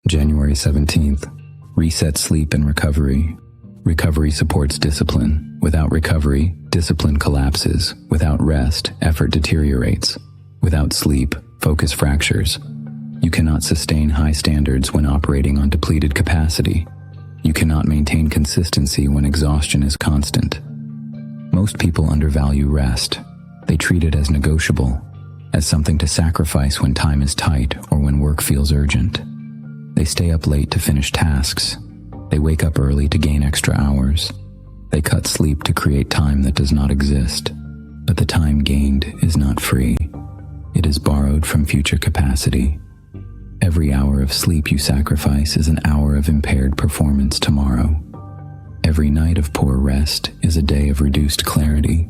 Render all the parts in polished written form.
January 17th. Reset sleep and recovery. Recovery supports discipline. Without recovery, discipline collapses. Without rest, effort deteriorates. Without sleep, focus fractures. You cannot sustain high standards when operating on depleted capacity. You cannot maintain consistency when exhaustion is constant. Most people undervalue rest. They treat it as negotiable, as something to sacrifice when time is tight or when work feels urgent. They stay up late to finish tasks. They wake up early to gain extra hours. They cut sleep to create time that does not exist. But the time gained is not free. It is borrowed from future capacity. Every hour of sleep you sacrifice is an hour of impaired performance tomorrow. Every night of poor rest is a day of reduced clarity.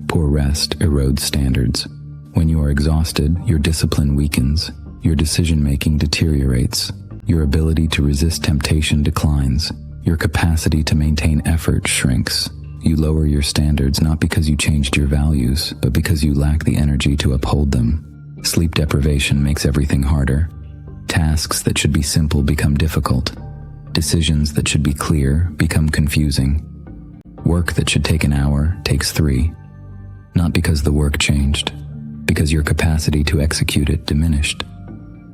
Poor rest erodes standards. When you are exhausted, your discipline weakens. Your decision-making deteriorates. Your ability to resist temptation declines. Your capacity to maintain effort shrinks. You lower your standards not because you changed your values, but because you lack the energy to uphold them. Sleep deprivation makes everything harder. Tasks that should be simple become difficult. Decisions that should be clear become confusing. Work that should take an hour takes 3. Not because the work changed, because your capacity to execute it diminished.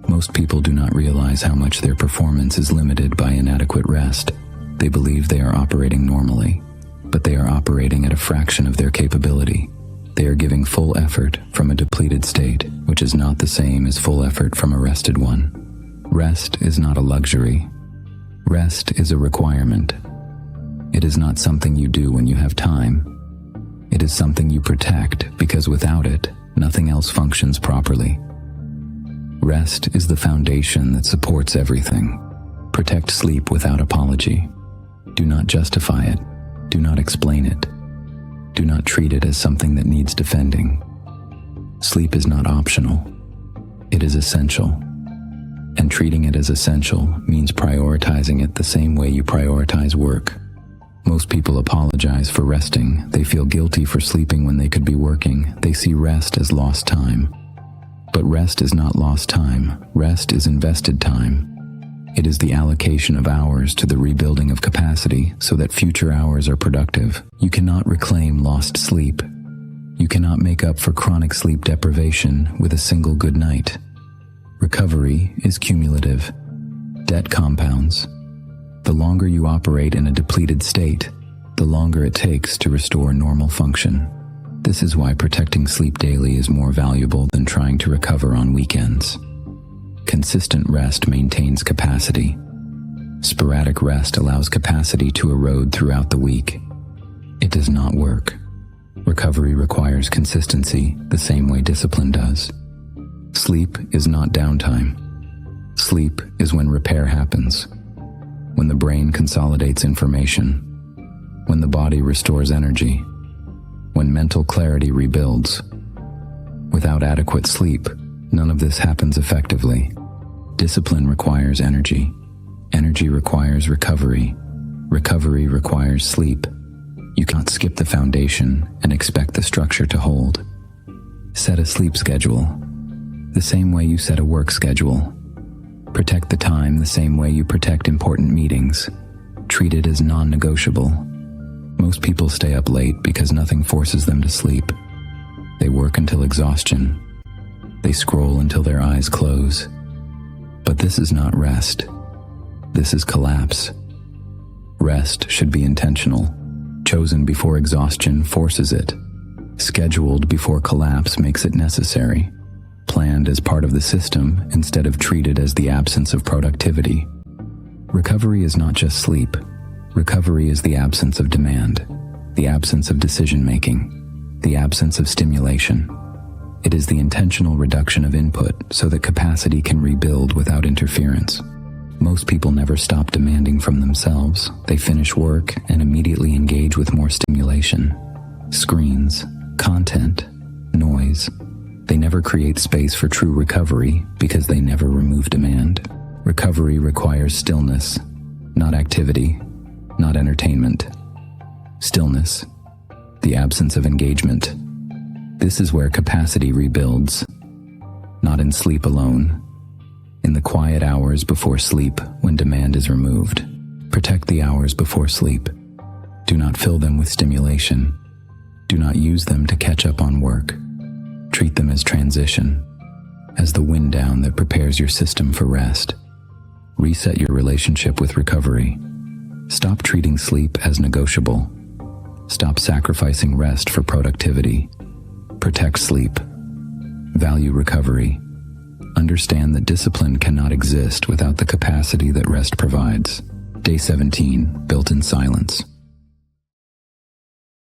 Most people do not realize how much their performance is limited by inadequate rest. They believe they are operating normally, but they are operating at a fraction of their capability. They are giving full effort from a depleted state, which is not the same as full effort from a rested one. Rest is not a luxury. Rest is a requirement. It is not something you do when you have time. It is something you protect because without it, nothing else functions properly. Rest is the foundation that supports everything. Protect sleep without apology. Do not justify it. Do not explain it. Do not treat it as something that needs defending. Sleep is not optional. It is essential. And treating it as essential means prioritizing it the same way you prioritize work. Most people apologize for resting. They feel guilty for sleeping when they could be working. They see rest as lost time. But rest is not lost time. Rest is invested time. It is the allocation of hours to the rebuilding of capacity so that future hours are productive. You cannot reclaim lost sleep. You cannot make up for chronic sleep deprivation with a single good night. Recovery is cumulative. Debt compounds. The longer you operate in a depleted state, the longer it takes to restore normal function. This is why protecting sleep daily is more valuable than trying to recover on weekends. Consistent rest maintains capacity. Sporadic rest allows capacity to erode throughout the week. It does not work. Recovery requires consistency the same way discipline does. Sleep is not downtime. Sleep is when repair happens. When the brain consolidates information. When the body restores energy. When mental clarity rebuilds. Without adequate sleep, none of this happens effectively. Discipline requires energy. Energy requires recovery. Recovery requires sleep. You cannot skip the foundation and expect the structure to hold. Set a sleep schedule, the same way you set a work schedule. Protect the time the same way you protect important meetings. Treat it as non-negotiable. Most people stay up late because nothing forces them to sleep. They work until exhaustion. They scroll until their eyes close. But this is not rest. This is collapse. Rest should be intentional. Chosen before exhaustion forces it. Scheduled before collapse makes it necessary. Planned as part of the system instead of treated as the absence of productivity. Recovery is not just sleep. Recovery is the absence of demand, the absence of decision-making, the absence of stimulation. It is the intentional reduction of input so that capacity can rebuild without interference. Most people never stop demanding from themselves. They finish work and immediately engage with more stimulation. Screens, content, noise. They never create space for true recovery because they never remove demand. Recovery requires stillness, not activity, not entertainment. Stillness, the absence of engagement. This is where capacity rebuilds, not in sleep alone, In the quiet hours before sleep, when demand is removed, protect the hours before sleep. Do not fill them with stimulation. Do not use them to catch up on work. Treat them as transition, as the wind down that prepares your system for rest. Reset your relationship with recovery. Stop treating sleep as negotiable. Stop sacrificing rest for productivity. Protect sleep. Value recovery. Understand that discipline cannot exist without the capacity that rest provides. Day 17, built in silence.